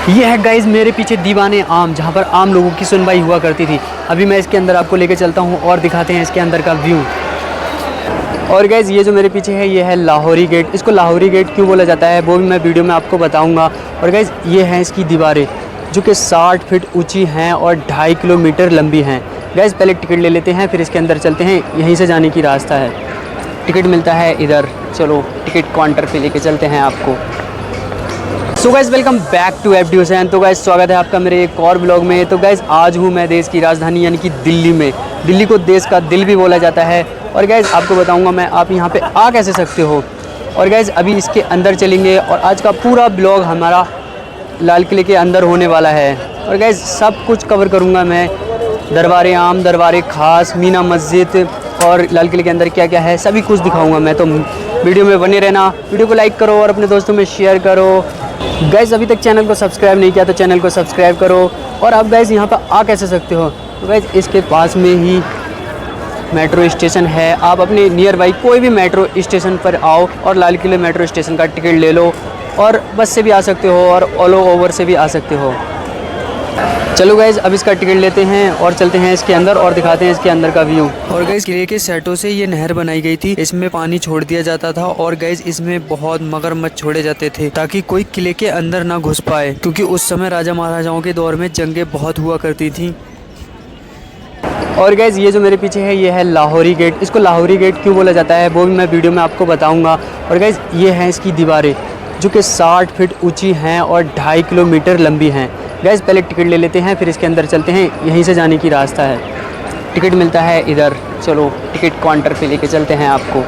ये है गाइज़ मेरे पीछे दीवाने आम, जहाँ पर आम लोगों की सुनवाई हुआ करती थी। अभी मैं इसके अंदर आपको लेके चलता हूँ और दिखाते हैं इसके अंदर का व्यू। और गाइज़ ये जो मेरे पीछे है ये है लाहौरी गेट। इसको लाहौरी गेट क्यों बोला जाता है वो भी मैं वीडियो में आपको बताऊँगा। और गाइज़ ये हैं इसकी दीवारें जो कि 60 फीट ऊँची हैं और 2.5 किलोमीटर लंबी हैं। गाइज़ पहले टिकट ले लेते हैं, फिर इसके अंदर चलते हैं। यहीं से जाने की रास्ता है, टिकट मिलता है इधर। चलो टिकट काउंटर पे लेके चलते हैं आपको। So guys welcome back to FD Hussain. तो गाइज़ स्वागत है आपका मेरे एक और ब्लॉग में। तो गाइज़ आज हूँ मैं देश की राजधानी यानी कि दिल्ली में। दिल्ली को देश का दिल भी बोला जाता है। और गाइज़ आपको बताऊँगा मैं आप यहाँ पे आ कैसे सकते हो। और गाइज़ अभी इसके अंदर चलेंगे और आज का पूरा ब्लॉग हमारा लाल किले के अंदर होने वाला है। और गाइज़ सब कुछ कवर करूँगा मैं, दरबार आम, दरबार खास, मीना मस्जिद और लाल किले के अंदर क्या क्या है सभी कुछ दिखाऊँगा मैं। तो वीडियो में बने रहना, वीडियो को लाइक करो और अपने दोस्तों में शेयर करो। गाइज़ अभी तक चैनल को सब्सक्राइब नहीं किया तो चैनल को सब्सक्राइब करो। और आप गाइज़ यहाँ पर आ कैसे सकते हो, तो गाइज़ इसके पास में ही मेट्रो स्टेशन है। आप अपने नियर बाई कोई भी मेट्रो स्टेशन पर आओ और लाल किले मेट्रो स्टेशन का टिकट ले लो। और बस से भी आ सकते हो और ऑल ओवर से भी आ सकते हो। चलो गाइज़ अब इसका टिकट लेते हैं और चलते हैं इसके अंदर और दिखाते हैं इसके अंदर का व्यू। और गाइज़ किले के सेटों से ये नहर बनाई गई थी, इसमें पानी छोड़ दिया जाता था। और गाइज़ इसमें बहुत मगरमच्छ छोड़े जाते थे ताकि कोई किले के अंदर ना घुस पाए, क्योंकि उस समय राजा महाराजाओं के दौर में जंगें बहुत हुआ करती थी। और गाइज़ ये जो मेरे पीछे है ये है लाहौरी गेट। इसको लाहौरी गेट क्यों बोला जाता है वो भी मैं वीडियो में आपको बताऊँगा। और गाइज़ ये हैं इसकी दीवारें जो कि 60 फीट ऊँची हैं और 2.5 किलोमीटर लंबी हैं। गाइज़ पहले टिकट ले लेते हैं, फिर इसके अंदर चलते हैं। यहीं से जाने की रास्ता है, टिकट मिलता है इधर। चलो टिकट काउंटर पे लेके चलते हैं आपको।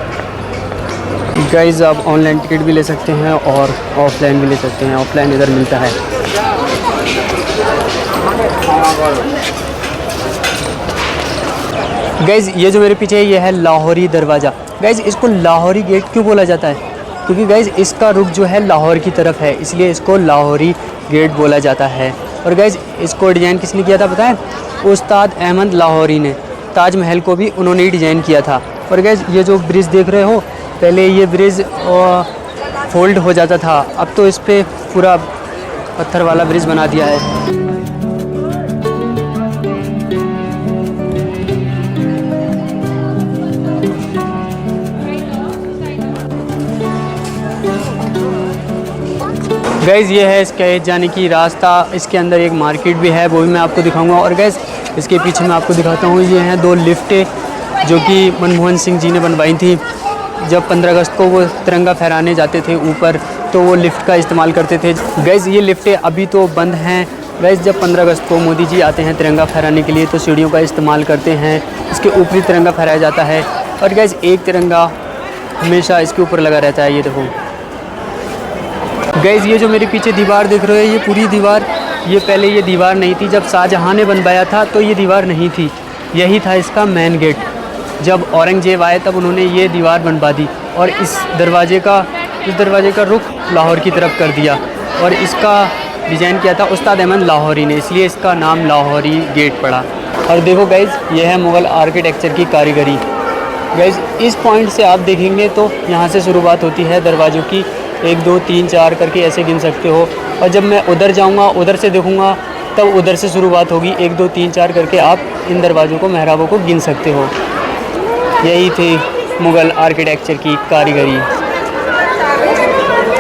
गाइज़ आप ऑनलाइन टिकट भी ले सकते हैं और ऑफलाइन भी ले सकते हैं। ऑफलाइन इधर मिलता है। गाइज़ ये जो मेरे पीछे है ये है लाहौरी दरवाज़ा। गाइज़ इसको लाहौरी गेट क्यों बोला जाता है, क्योंकि गाइज़ इसका रुख जो है लाहौर की तरफ है, इसलिए इसको लाहौरी गेट बोला जाता है। और गाइज़ इसको डिज़ाइन किसने किया था पता है? उस्ताद अहमद लाहौरी ने। ताजमहल को भी उन्होंने ही डिज़ाइन किया था। और गाइज़ ये जो ब्रिज देख रहे हो, पहले ये ब्रिज फोल्ड हो जाता था, अब तो इस पर पूरा पत्थर वाला ब्रिज बना दिया है। गाइज़ ये है इसके जाने की रास्ता। इसके अंदर एक मार्केट भी है, वो भी मैं आपको दिखाऊंगा। और गाइज़ इसके पीछे मैं आपको दिखाता हूँ, ये हैं 2 लिफ्टें जो कि मनमोहन सिंह जी ने बनवाई थी। जब 15 अगस्त को वो तिरंगा फहराने जाते थे ऊपर, तो वो लिफ्ट का इस्तेमाल करते थे। गाइज़ ये लिफ्टें अभी तो बंद हैं। गाइज़ जब 15 अगस्त को मोदी जी आते हैं तिरंगा फहराने के लिए तो सीढ़ियों का इस्तेमाल करते हैं। इसके ऊपरी तिरंगा फहराया जाता है। और गाइज़ एक तिरंगा हमेशा इसके ऊपर लगा रहता है, ये देखो। गाइज़ ये जो मेरे पीछे दीवार देख रहे हो, ये पूरी दीवार, ये पहले ये दीवार नहीं थी। जब शाहजहाँ ने बनवाया था तो ये दीवार नहीं थी, यही था इसका मेन गेट। जब औरंगजेब आए तब उन्होंने ये दीवार बनवा दी और इस दरवाजे का रुख लाहौर की तरफ कर दिया। और इसका डिज़ाइन किया था उस्ताद अहमद लाहौरी ने, इसलिए इसका नाम लाहौरी गेट पड़ा। और देखो गाइज़ ये है मुग़ल आर्किटेक्चर की कारीगरी। गाइज़ इस पॉइंट से आप देखेंगे तो यहाँ से शुरुआत होती है दरवाज़ों की। 1 2 3 4 करके ऐसे गिन सकते हो। और जब मैं उधर जाऊंगा, उधर से देखूंगा, तब उधर से शुरुआत होगी। 1 2 3 4 करके आप इन दरवाज़ों को, मेहराबों को गिन सकते हो। यही थी मुग़ल आर्किटेक्चर की कारीगरी।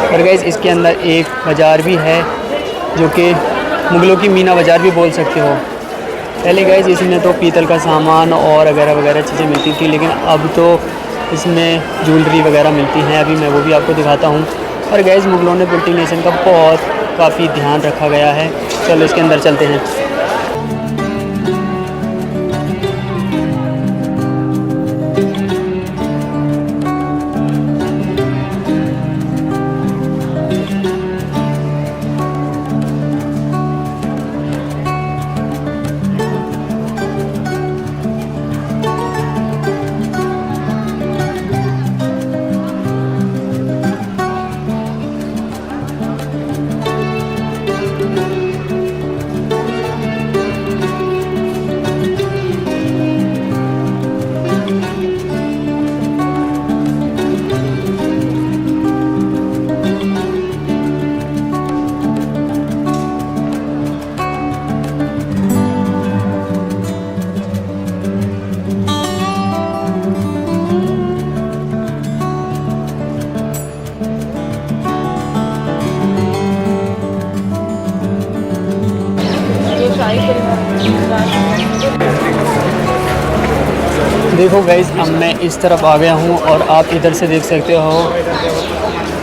और गाइज़ इसके अंदर एक बाज़ार भी है जो कि मुग़लों की मीना बाज़ार भी बोल सकते हो। पहले गाइज़ इसमें तो पीतल का सामान और वगैरह वगैरह चीज़ें मिलती थी, लेकिन अब तो इसमें ज्वेलरी वगैरह मिलती हैं। अभी मैं वो भी आपको दिखाता हूँ। और गाइज़ मुग़लों ने कल्टीवेशन का काफ़ी ध्यान रखा गया है। चलो इसके अंदर चलते हैं। देखो गाइस, अब मैं इस तरफ आ गया हूँ और आप इधर से देख सकते हो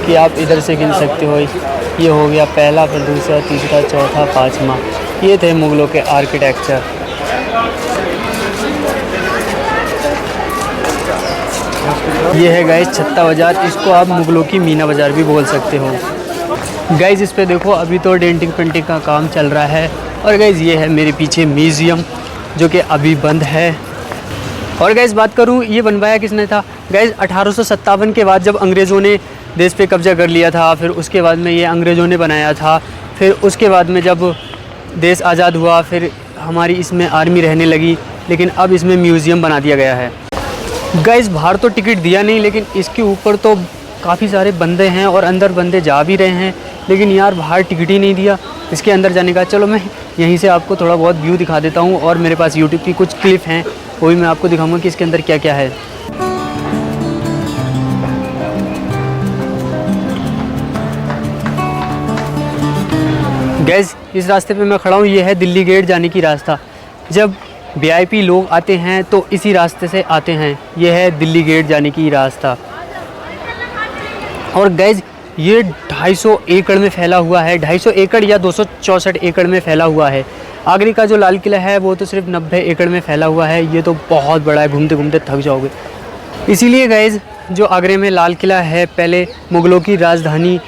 कि आप इधर से गिन सकते हो। ये हो गया पहला, फिर दूसरा, तीसरा, चौथा, पाँचवा। ये थे मुग़लों के आर्किटेक्चर। ये है गाइस छत्ता बाज़ार, इसको आप मुग़लों की मीना बाज़ार भी बोल सकते हो। गाइस इस पे देखो, अभी तो डेंटिंग पेंटिंग का काम चल रहा है। और गाइस ये है मेरे पीछे म्यूज़ियम, जो कि अभी बंद है। और गाइस बात करूँ ये बनवाया किसने था, गाइस 1857 के बाद जब अंग्रेज़ों ने देश पे कब्ज़ा कर लिया था, फिर उसके बाद में ये अंग्रेज़ों ने बनाया था। फिर उसके बाद में जब देश आज़ाद हुआ, फिर हमारी इसमें आर्मी रहने लगी, लेकिन अब इसमें म्यूज़ियम बना दिया गया है। गाइस बाहर तो टिकट दिया नहीं, लेकिन इसके ऊपर तो काफ़ी सारे बंदे हैं और अंदर बंदे जा भी रहे हैं, लेकिन यार बाहर टिकट ही नहीं दिया इसके अंदर जाने का। चलो मैं यहीं से आपको थोड़ा बहुत व्यू दिखा देता हूँ, और मेरे पास यूट्यूब की कुछ क्लिप हैं, वो भी मैं आपको दिखाऊंगा कि इसके अंदर क्या क्या है। गाइस इस रास्ते पे मैं खड़ा हूँ, ये है दिल्ली गेट जाने की रास्ता। जब वीआईपी लोग आते हैं तो इसी रास्ते से आते हैं। ये है दिल्ली गेट जाने की रास्ता। और गाइस ये 250 एकड़ में फैला हुआ है, 250 एकड़ या 264 एकड़ में फैला हुआ है। आगरे का जो लाल किला है वो तो सिर्फ 90 एकड़ में फैला हुआ है। ये तो बहुत बड़ा है, घूमते घूमते थक जाओगे। इसीलिए गाइस जो आगरे में लाल किला है, पहले मुग़लों की राजधानी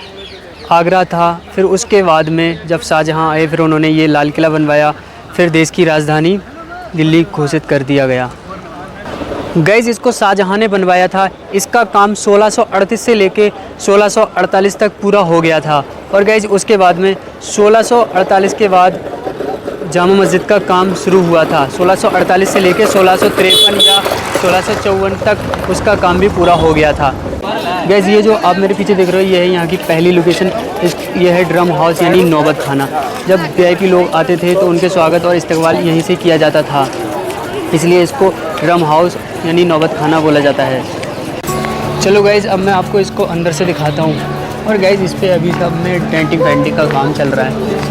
आगरा था, फिर उसके बाद में जब शाहजहाँ आए, फिर उन्होंने ये लाल किला बनवाया, फिर देश की राजधानी दिल्ली घोषित कर दिया गया। गाइस इसको शाहजहाँ ने बनवाया था। इसका काम 1638 से लेके 1648 तक पूरा हो गया था। और गाइस उसके बाद में 1648 के बाद जामा मस्जिद का काम शुरू हुआ था। 1648 से लेके 1653 या 1654 तक उसका काम भी पूरा हो गया था। गाइस ये जो आप मेरे पीछे देख रहे हो, ये है यहाँ की पहली लोकेशन। ये है ड्रम हाउस यानी नौबत खाना। जब वीआईपी लोग आते थे तो उनके स्वागत और इस्तकबाल यहीं से किया जाता था, इसलिए इसको ड्रम हाउस यानी नौबत खाना बोला जाता है। चलो गाइज़ अब मैं आपको इसको अंदर से दिखाता हूँ। और गाइज़ इस पर अभी सब में डेंटिंग पेंटिंग का काम चल रहा है।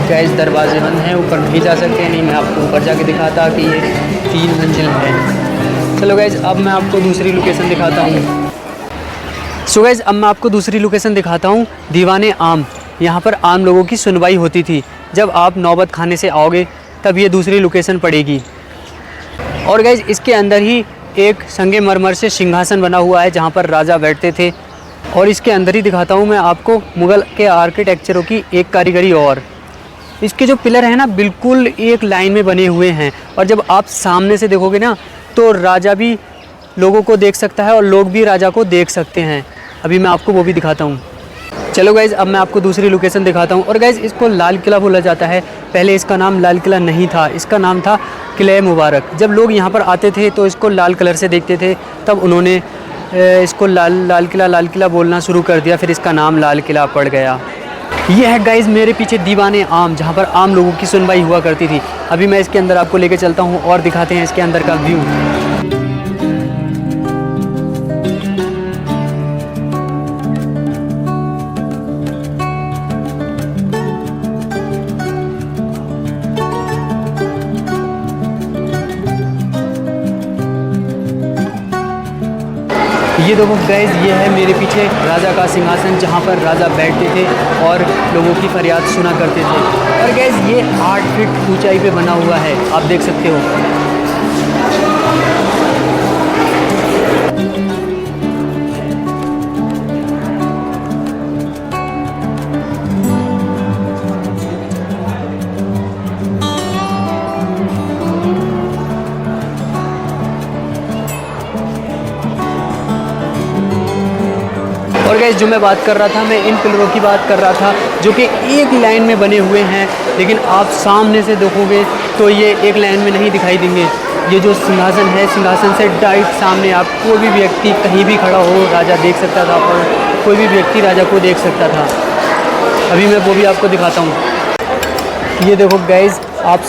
गाइस दरवाजे बंद हैं, ऊपर नहीं जा सकते। नहीं मैं आपको ऊपर जाके दिखाता कि ये 3 मंजिल है। चलो गाइस अब मैं आपको दूसरी लोकेशन दिखाता हूँ। सो गाइस अब मैं आपको दूसरी लोकेशन दिखाता हूँ, दीवाने आम। यहाँ पर आम लोगों की सुनवाई होती थी। जब आप नौबत खाने से आओगे तब ये दूसरी लोकेशन पड़ेगी। और गाइस इसके अंदर ही एक संगमरमर से सिंहासन बना हुआ है जहाँ पर राजा बैठते थे। और इसके अंदर ही दिखाता हूँ मैं आपको मुग़ल के आर्किटेक्चरों की एक कारीगरी। और इसके जो पिलर हैं ना बिल्कुल एक लाइन में बने हुए हैं, और जब आप सामने से देखोगे ना तो राजा भी लोगों को देख सकता है और लोग भी राजा को देख सकते हैं। अभी मैं आपको वो भी दिखाता हूँ। चलो गाइज़ अब मैं आपको दूसरी लोकेशन दिखाता हूँ। और गाइज़ इसको लाल किला बोला जाता है। पहले इसका नाम लाल किला नहीं था, इसका नाम था किले मुबारक। जब लोग यहाँ पर आते थे तो इसको लाल कलर से देखते थे, तब उन्होंने इसको लाल किला बोलना शुरू कर दिया, फिर इसका नाम लाल किला पड़ गया। ये है गाइज़ मेरे पीछे दीवाने आम, जहाँ पर आम लोगों की सुनवाई हुआ करती थी। अभी मैं इसके अंदर आपको लेके चलता हूँ और दिखाते हैं इसके अंदर का व्यू। ये देखो गाइज़ ये है मेरे पीछे राजा का सिंहासन, जहाँ पर राजा बैठते थे और लोगों की फरियाद सुना करते थे। और गाइज़ ये 8 फीट ऊंचाई पे बना हुआ है, आप देख सकते हो। और गाइस जो मैं बात कर रहा था, मैं इन पिलरों की बात कर रहा था जो कि एक लाइन में बने हुए हैं, लेकिन आप सामने से देखोगे तो ये एक लाइन में नहीं दिखाई देंगे। ये जो सिंहासन है, सिंहासन से डायरेक्ट सामने आप कोई भी व्यक्ति कहीं भी खड़ा हो राजा देख सकता था, और कोई भी व्यक्ति राजा को देख सकता था। अभी मैं वो भी आपको दिखाता हूँ। ये देखो गाइस आप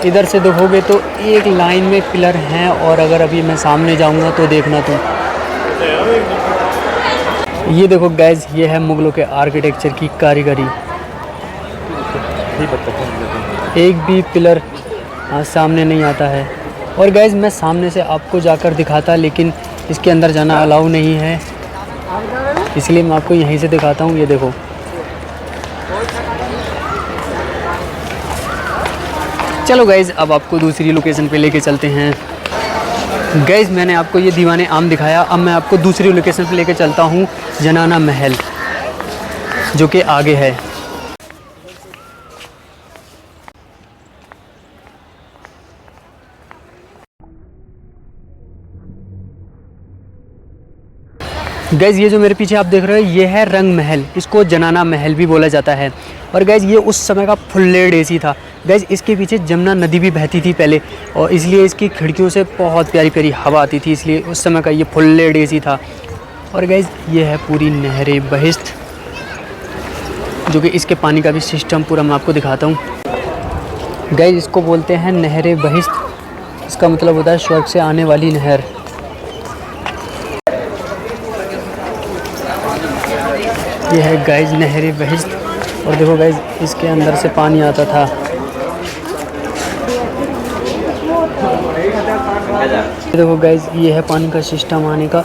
इधर से देखोगे तो एक लाइन में पिलर हैं, और अगर अभी मैं सामने जाऊंगा तो देखना तुम, ये देखो गाइज, ये है मुगलों के आर्किटेक्चर की कारीगरी। एक भी पिलर सामने नहीं आता है। और गाइज मैं सामने से आपको जाकर दिखाता, लेकिन इसके अंदर जाना अलाउ नहीं है, इसलिए मैं आपको यहीं से दिखाता हूँ। ये देखो, चलो गाइज अब आपको दूसरी लोकेशन पे लेके चलते हैं। गाइज मैंने आपको ये दीवाने आम दिखाया, अब मैं आपको दूसरी लोकेशन पे लेके चलता हूँ, जनाना महल, जो कि आगे है। गैज़ ये जो मेरे पीछे आप देख रहे हो, ये है रंग महल, इसको जनाना महल भी बोला जाता है। और गैज़ ये उस समय का फुल्लेड एसी था। गैज़ इसके पीछे जमुना नदी भी बहती थी पहले, और इसलिए इसकी खिड़कियों से बहुत प्यारी प्यारी हवा आती थी, इसलिए उस समय का ये फुल्लेड एसी था। और गैज़ ये है पूरी नहरे बहिश्त, जो कि इसके पानी का भी सिस्टम पूरा मैं आपको दिखाता हूँ। गैज़ इसको बोलते हैं नहरे बहिश्त, इसका मतलब होता है स्वर्ग से आने वाली नहर। ये है गाइज नहरे बहिश्त, और देखो गाइज इसके अंदर से पानी आता था। देखो गाइज ये है पानी का सिस्टम आने का,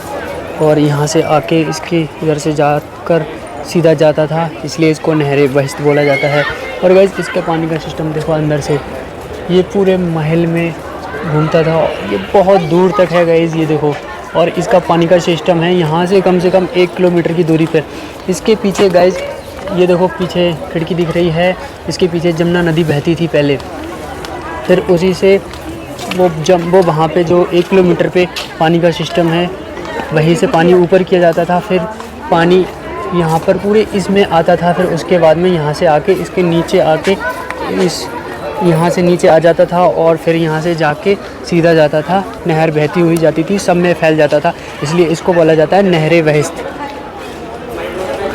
और यहाँ से आके इसके इधर से जाकर सीधा जाता था, इसलिए इसको नहरे बहिश्त बोला जाता है। और गाइज इसके पानी का सिस्टम देखो, अंदर से ये पूरे महल में घूमता था, ये बहुत दूर तक है गाइज, ये देखो। और इसका पानी का सिस्टम है यहाँ से कम 1 किलोमीटर की दूरी पर। इसके पीछे गाइज ये देखो, पीछे खिड़की दिख रही है, इसके पीछे जमुना नदी बहती थी पहले, फिर उसी से वो वहाँ पे जो 1 किलोमीटर पे पानी का सिस्टम है, वहीं से पानी ऊपर किया जाता था, फिर पानी यहाँ पर पूरे इसमें आता था, फिर उसके बाद में यहाँ से आके इसके नीचे आके यहाँ से नीचे आ जाता था, और फिर यहाँ से जाके सीधा जाता था, नहर बहती हुई जाती थी, सब में फैल जाता था, इसलिए इसको बोला जाता है नहरे बहिश्त।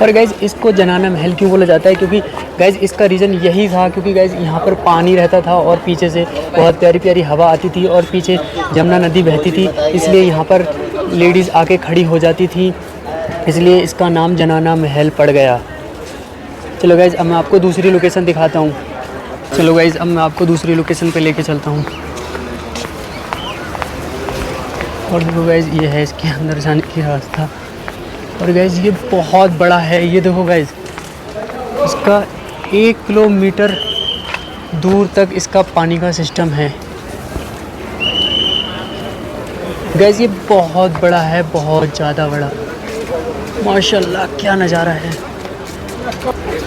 और गाइज़ इसको जनाना महल क्यों बोला जाता है, क्योंकि गाइज़ इसका रीज़न यही था, क्योंकि गाइज़ यहाँ पर पानी रहता था और पीछे से बहुत प्यारी प्यारी हवा आती थी, और पीछे जमुना नदी बहती थी, इसलिए यहाँ पर लेडीज़ आके खड़ी हो जाती थी, इसलिए इसका नाम जनाना महल पड़ गया। चलो गाइज़ अब मैं आपको दूसरी लोकेशन दिखाता हूँ। चलो गाइज़ अब मैं आपको दूसरी लोकेशन पे लेके चलता हूँ। और देखो गाइज़ ये है इसके अंदर जाने की रास्ता, और गाइज़ ये बहुत बड़ा है, ये देखो गाइज़ इसका 1 किलोमीटर दूर तक इसका पानी का सिस्टम है। गाइज़ ये बहुत बड़ा है, बहुत ज़्यादा बड़ा, माशाल्लाह क्या नज़ारा है।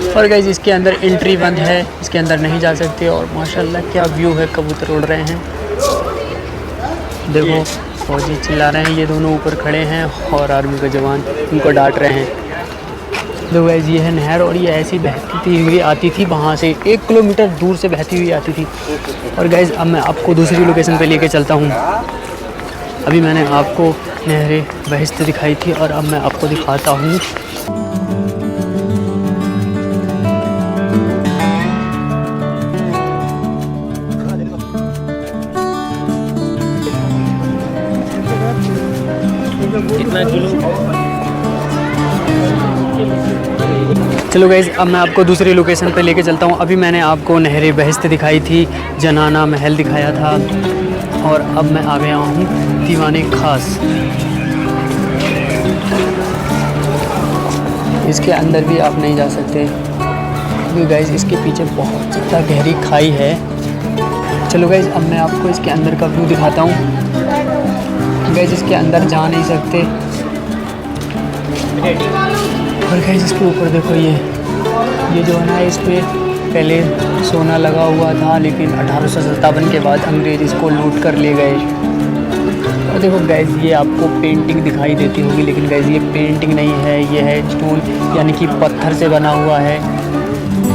और गाइज़ इसके अंदर एंट्री बंद है, इसके अंदर नहीं जा सकते, और माशाल्लाह क्या व्यू है, कबूतर उड़ रहे हैं। देखो फौजी चिल्ला रहे हैं, ये दोनों ऊपर खड़े हैं, और आर्मी का जवान उनको डांट रहे हैं। देखो गाइज़ ये है नहर, और ये ऐसी बहती हुई आती थी, वहाँ से 1 किलोमीटर दूर से बहती हुई आती थी। और गाइज़ अब मैं आपको दूसरी लोकेशन पे लेके चलता हूँ। अभी मैंने आपको नहरे बहिश्त दिखाई थी, और अब मैं आपको दिखाता हूँ चलो गाइज़ अब मैं आपको दूसरी लोकेशन पे लेके चलता हूँ। अभी मैंने आपको नहरे बहिश्त दिखाई थी, जनाना महल दिखाया था, और अब मैं आ गया हूँ दीवाने खास। इसके अंदर भी आप नहीं जा सकते, क्योंकि गाइज़ इसके पीछे बहुत ज़्यादा गहरी खाई है। चलो गाइज़ अब मैं आपको इसके अंदर का व्यू दिखाता हूँ। गाइज़ इसके अंदर जा नहीं सकते, और गाइज़ इसके ऊपर देखो, ये जो है ना, इसमें पहले सोना लगा हुआ था, लेकिन 1857 के बाद अंग्रेज़ इसको लूट कर ले गए। और देखो गाइज़ ये आपको पेंटिंग दिखाई देती होगी, लेकिन गाइज़ ये पेंटिंग नहीं है, ये है स्टोन, यानी कि पत्थर से बना हुआ है।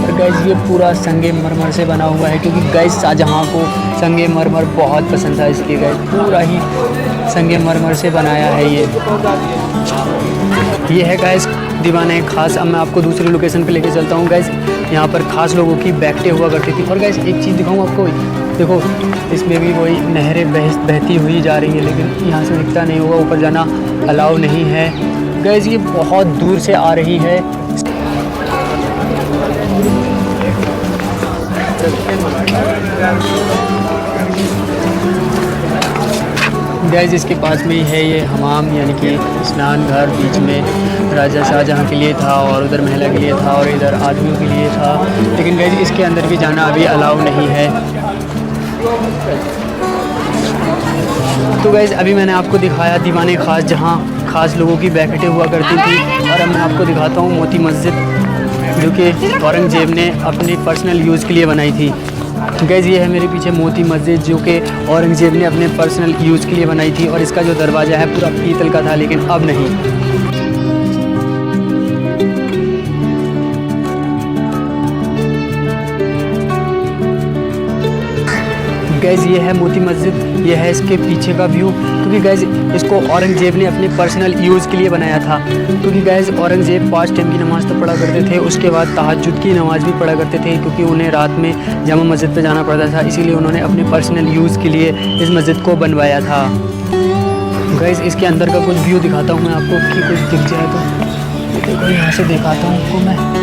और गाइज़ ये पूरा संगे मरमर से बना हुआ है, क्योंकि गाइज़ शाहजहाँ को संगे मरमर बहुत पसंद था, इसलिए गाइज़ पूरा ही संगे मरमर से बनाया है ये है गाइज़ दीवाने खास। अब मैं आपको दूसरी लोकेशन पे लेके चलता हूँ। गाइज़ यहाँ पर खास लोगों की बैठकें हुआ करती थी। और गाइज़ एक चीज़ दिखाऊँ आपको, देखो इसमें भी वही नहरें बहती हुई जा रही है, लेकिन यहाँ से दिखता नहीं होगा, ऊपर जाना अलाउ नहीं है। गाइस ये बहुत दूर से आ रही है। गाइस इसके पास में ही है ये हमाम, यानी कि स्नान घर। बीच में राजा शाहजहाँ के लिए था और उधर महिला के लिए था और इधर आदमियों के लिए था, लेकिन गाइस इसके अंदर भी जाना अभी अलाउ नहीं है। तो गाइस अभी मैंने आपको दिखाया दीवाने ख़ास, जहाँ ख़ास लोगों की बैठकें हुआ करती थी, और अब मैं आपको दिखाता हूँ मोती मस्जिद, जो कि औरंगज़ेब ने अपनी पर्सनल यूज़ के लिए बनाई थी। गाइस ये है मेरे पीछे मोती मस्जिद, जो कि औरंगज़ेब ने अपने पर्सनल यूज़ के लिए बनाई थी, और इसका जो दरवाज़ा है पूरा पीतल का था, लेकिन अब नहीं। गाइस ये है मोती मस्जिद, ये है इसके पीछे का व्यू, क्योंकि गाइस इसको औरंगज़ेब ने अपने पर्सनल यूज़ के लिए बनाया था। क्योंकि गाइस औरंगज़ेब 5 टाइम की नमाज़ तो पढ़ा करते थे, उसके बाद तहज्जुद की नमाज़ भी पढ़ा करते थे, क्योंकि उन्हें रात में जामा मस्जिद पे जाना पड़ता था, इसीलिए उन्होंने अपने पर्सनल यूज़ के लिए इस मस्जिद को बनवाया था। गाइस इसके अंदर का कुछ व्यू दिखाता हूँ मैं आपको, कि कुछ दिख जाए तो। देखो यहाँ से दिखाता हूँ आपको मैं।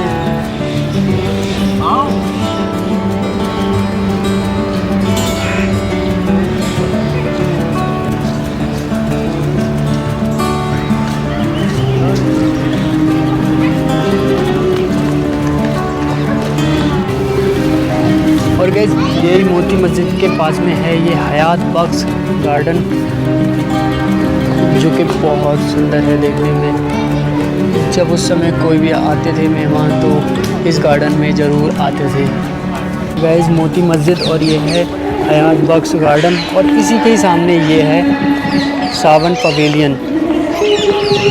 और गाइस ये मोती मस्जिद के पास में है ये हयात बख्श गार्डन, जो कि बहुत सुंदर है देखने में। जब उस समय कोई भी आते थे मेहमान तो इस गार्डन में ज़रूर आते थे। गाइस मोती मस्जिद और ये है हयात बख्श गार्डन, और इसी के ही सामने ये है सावन पवेलियन।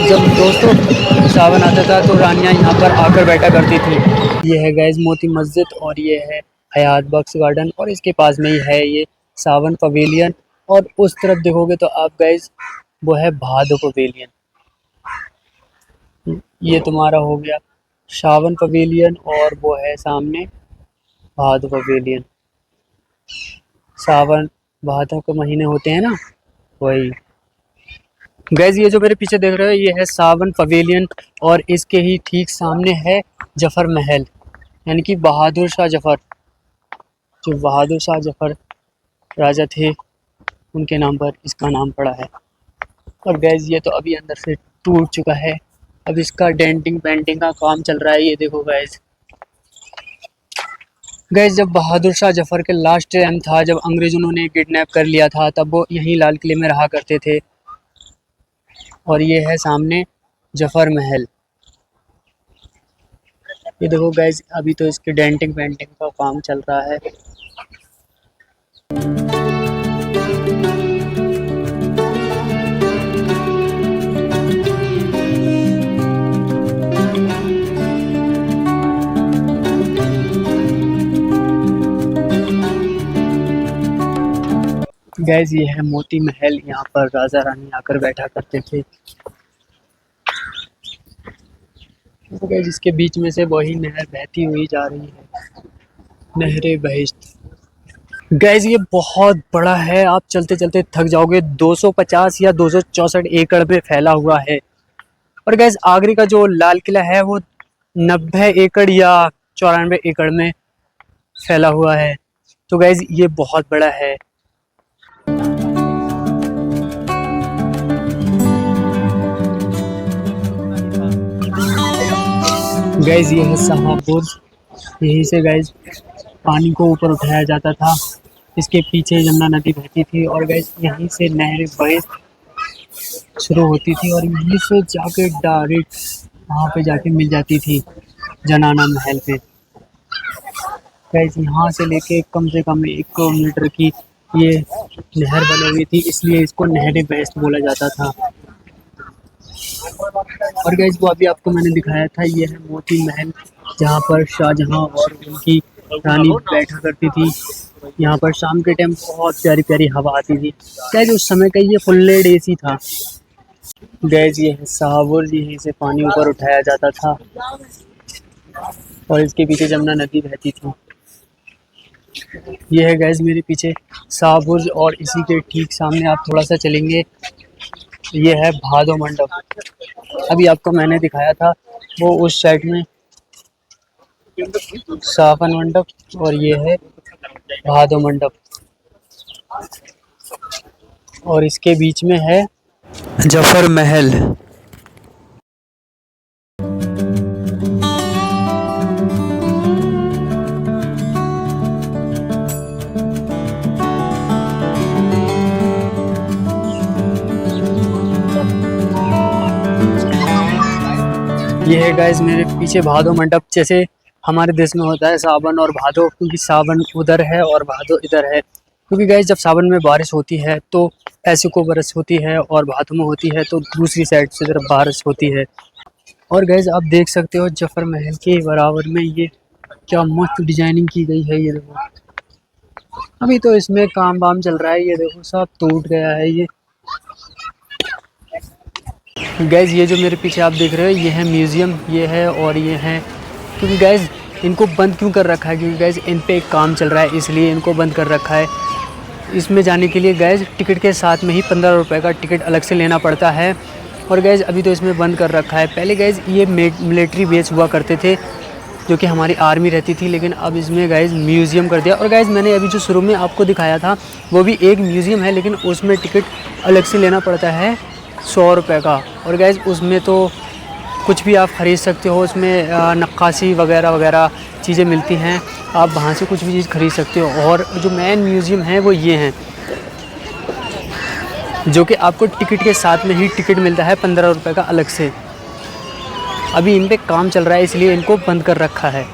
जब दोस्तों सावन आता था तो रानियां यहाँ पर आकर बैठा करती थी। ये है गाइस मोती मस्जिद और ये है हयात बख्श गार्डन, और इसके पास में ही है ये सावन पवेलियन। और उस तरफ देखोगे तो आप गाइस वो है भादो पवेलियन। ये तुम्हारा हो गया सावन पवेलियन, और वो है सामने भादो पवेलियन। सावन भादो के महीने होते हैं ना, वही। गाइस ये जो मेरे पीछे देख रहे हो ये है सावन पवेलियन, और इसके ही ठीक सामने है जफर महल, यानी कि बहादुर शाह जफर, जो बहादुर शाह जफर राजा थे उनके नाम पर इसका नाम पड़ा है। और गाइस ये तो अभी अंदर से टूट चुका है, अब इसका डेंटिंग पेंटिंग का काम चल रहा है। ये देखो गाइस, जब बहादुर शाह जफर के लास्ट टाइम था, जब अंग्रेजों ने किडनैप कर लिया था, तब वो यहीं लाल किले में रहा करते थे। और ये है सामने जफर महल। ये देखो गाइस अभी तो इसके डेंटिंग पेंटिंग का काम चल रहा है। गाइस ये है मोती महल, यहाँ पर राजा रानी आकर बैठा करते थे। तो गाइस इसके बीच में से वही नहर बहती हुई जा रही है, नहरे बहिश्त। गाइस ये बहुत बड़ा है, आप चलते चलते थक जाओगे। 250 या 264 एकड़ में फैला हुआ है। और गाइस आगरे का जो लाल किला है वो 90 एकड़ या 94 एकड़ में फैला हुआ है। तो गाइस ये बहुत बड़ा है। गाइस ये है शाहपुर, यहीं से गाइस पानी को ऊपर उठाया जाता था। इसके पीछे यमुना नदी बहती थी, और गाइस यहीं से नहरें बहे शुरू होती थी, और यहीं से जाके डायरेक्ट वहाँ पे जाके मिल जाती थी जनाना महल पे। गाइस यहाँ से लेके कम से कम 1 किलोमीटर की ये नहर बनी हुई थी, इसलिए इसको नहरे बहश्त बोला जाता था। और गाइस वो अभी आपको मैंने दिखाया था, ये है मोती महल, जहाँ पर शाहजहाँ और उनकी रानी बैठा करती थी। यहाँ पर शाम के टाइम बहुत प्यारी प्यारी हवा आती थी। गाइस उस समय का ये फुल्लेड एसी था। गाइस ये है शाहपुर, यहीं से पानी ऊपर उठाया जाता था, और इसके पीछे जमुना नदी बहती थी। ये है गैस मेरे पीछे शाह बुर्ज, और इसी के ठीक सामने आप थोड़ा सा चलेंगे ये है भादो मंडप। अभी आपको मैंने दिखाया था वो उस साइड में साफन मंडप, और ये है भादो मंडप, और इसके बीच में है जफर महल। ये है गाइस मेरे पीछे भादो मंडप। जैसे हमारे देश में होता है सावन और भादो, क्योंकि सावन उधर है और भादो इधर है। क्योंकि गाइस जब सावन में बारिश होती है तो ऐसे को बारिश होती है, और भादो में होती है तो दूसरी साइड से तरफ बारिश होती है। और गाइस आप देख सकते हो जफर महल के बराबर में ये क्या मस्त डिजाइनिंग की गई है। ये देखो अभी तो इसमें काम वाम चल रहा है, ये देखो सब टूट गया है ये। गैस ये जो मेरे पीछे आप देख रहे हो ये है म्यूज़ियम, ये है और ये है। क्योंकि गैस इनको बंद क्यों कर रखा है, क्योंकि गैस इन पे एक काम चल रहा है इसलिए इनको बंद कर रखा है। इसमें जाने के लिए गैस टिकट के साथ में ही 15 रुपये का टिकट अलग से लेना पड़ता है। और गैस अभी तो इसमें बंद कर रखा है। पहले गैस ये मिलिट्री बेस हुआ करते थे जो कि हमारी आर्मी रहती थी, लेकिन अब इसमें गैस म्यूज़ियम कर दिया। और गैस मैंने अभी जो शुरू में आपको दिखाया था वो भी एक म्यूज़ियम है, लेकिन उसमें टिकट अलग से लेना पड़ता है 100 रुपये का। और गैस उसमें तो कुछ भी आप ख़रीद सकते हो, उसमें नक्काशी वगैरह वगैरह चीज़ें मिलती हैं, आप वहाँ से कुछ भी चीज़ ख़रीद सकते हो। और जो मेन म्यूज़ियम है वो ये हैं, जो कि आपको टिकट के साथ में ही टिकट मिलता है 15 रुपये का अलग से। अभी इन पे काम चल रहा है इसलिए इनको बंद कर रखा है।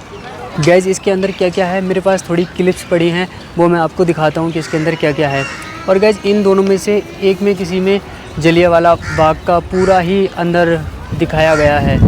गैस इसके अंदर क्या क्या है, मेरे पास थोड़ी क्लिप्स पड़ी हैं, वो मैं आपको दिखाता हूँ कि इसके अंदर क्या क्या है। और गैस इन दोनों में से एक में किसी में जलियांवाला बाग का पूरा ही अंदर दिखाया गया है।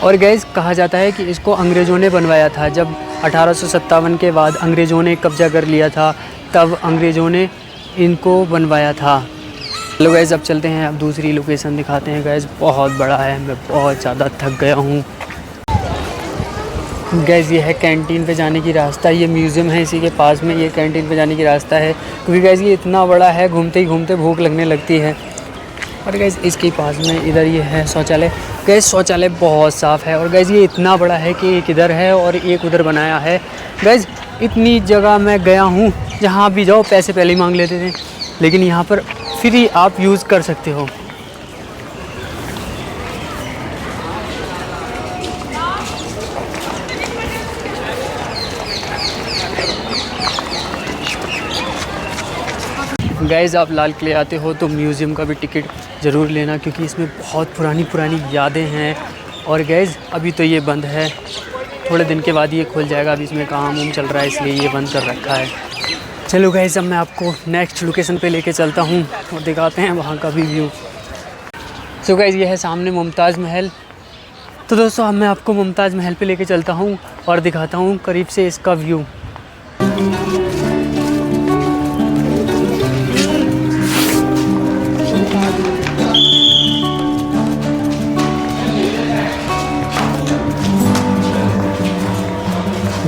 और गैस कहा जाता है कि इसको अंग्रेज़ों ने बनवाया था। जब 1857 के बाद अंग्रेज़ों ने कब्ज़ा कर लिया था तब अंग्रेज़ों ने इनको बनवाया था। चलो गैस अब चलते हैं, अब दूसरी लोकेशन दिखाते हैं। गैस बहुत बड़ा है, मैं बहुत ज़्यादा थक गया हूँ। गैस ये है कैंटीन पे जाने की रास्ता, ये म्यूज़ियम है इसी के पास में, ये कैंटीन पे जाने की रास्ता है। क्योंकि गैस ये इतना बड़ा है, घूमते ही घूमते भूख लगने लगती है। और गैस इसके पास में इधर ये है शौचालय। गैस शौचालय बहुत साफ़ है। और गैस ये इतना बड़ा है कि एक इधर है और एक उधर बनाया है। गैस इतनी जगह मैं गया हूँ, जहाँ भी जाओ पैसे पहले ही मांग लेते थे, लेकिन यहाँ पर फ्री आप यूज़ कर सकते हो। गाइज़ आप लाल किले आते हो तो म्यूज़ियम का भी टिकट ज़रूर लेना, क्योंकि इसमें बहुत पुरानी पुरानी यादें हैं। और गाइज़ अभी तो ये बंद है, थोड़े दिन के बाद ये खुल जाएगा। अभी इसमें काम वाम चल रहा है इसलिए ये बंद कर रखा है। चलो गाइज़ अब मैं आपको नेक्स्ट लोकेशन पे लेके चलता हूँ और दिखाते हैं वहाँ का भी व्यू। सो गाइज़ ये है सामने मुमताज़ महल। तो दोस्तों अब मैं आपको मुमताज़ महल पे लेके चलता हूँ और दिखाता हूँ करीब से इसका व्यू।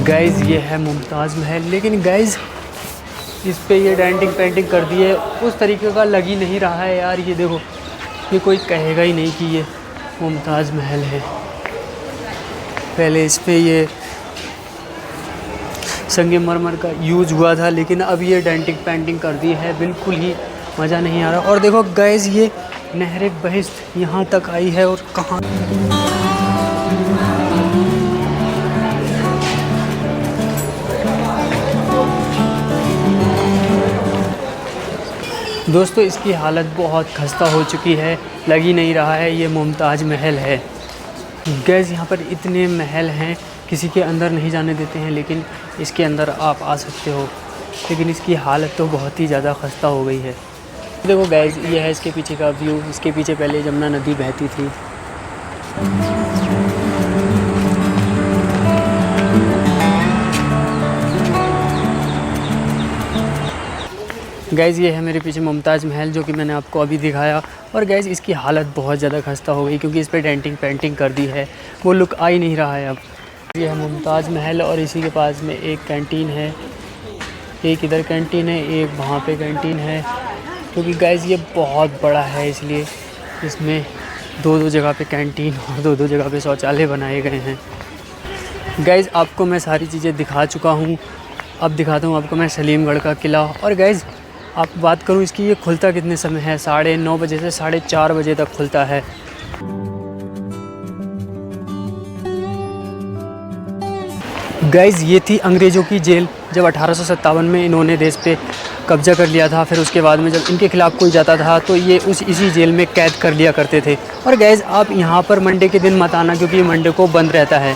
गाइज़ ये है मुमताज़ महल, लेकिन गाइज़ इस पे ये डेंटिंग पेंटिंग कर दी है, उस तरीके का लग ही नहीं रहा है यार। ये देखो, ये कोई कहेगा ही नहीं कि ये मुमताज़ महल है। पहले इस पे ये संगमरमर का यूज़ हुआ था, लेकिन अब ये डेंटिंग पेंटिंग कर दी है, बिल्कुल ही मज़ा नहीं आ रहा। और देखो गाइज़ ये नहर बहिश्त यहाँ तक आई है, और कहाँ दोस्तों इसकी हालत बहुत खस्ता हो चुकी है, लग ही नहीं रहा है ये मुमताज़ महल है। गैस यहाँ पर इतने महल हैं, किसी के अंदर नहीं जाने देते हैं, लेकिन इसके अंदर आप आ सकते हो। लेकिन इसकी हालत तो बहुत ही ज़्यादा खस्ता हो गई है। देखो गैस, ये है इसके पीछे का व्यू। इसके पीछे पहले यमुना नदी बहती थी। गैस ये है मेरे पीछे मुमताज़ महल, जो कि मैंने आपको अभी दिखाया। और गैस इसकी हालत बहुत ज़्यादा खस्ता हो गई, क्योंकि इस पर डेंटिंग पेंटिंग कर दी है, वो लुक आ ही नहीं रहा है अब। ये है मुमताज़ महल, और इसी के पास में एक कैंटीन है। एक इधर कैंटीन है, एक वहाँ पे कैंटीन है। क्योंकि गैस ये बहुत बड़ा है, इसलिए इसमें दो दो जगह पे कैंटीन और दो दो जगह पे शौचालय बनाए गए हैं। गैस आपको मैं सारी चीज़ें दिखा चुका हूँ। अब दिखाता हूँ आपको मैं सलीमगढ़ का किला। और गैस आप बात करूँ इसकी, ये खुलता कितने समय है? 9:30 बजे से 4:30 बजे तक खुलता है। गैस ये थी अंग्रेज़ों की जेल। जब 1857 में इन्होंने देश पे कब्ज़ा कर लिया था, फिर उसके बाद में जब इनके ख़िलाफ़ कोई जाता था तो ये इसी जेल में कैद कर लिया करते थे। और गैस आप यहाँ पर मंडे के दिन मत आना, क्योंकि मंडे को बंद रहता है।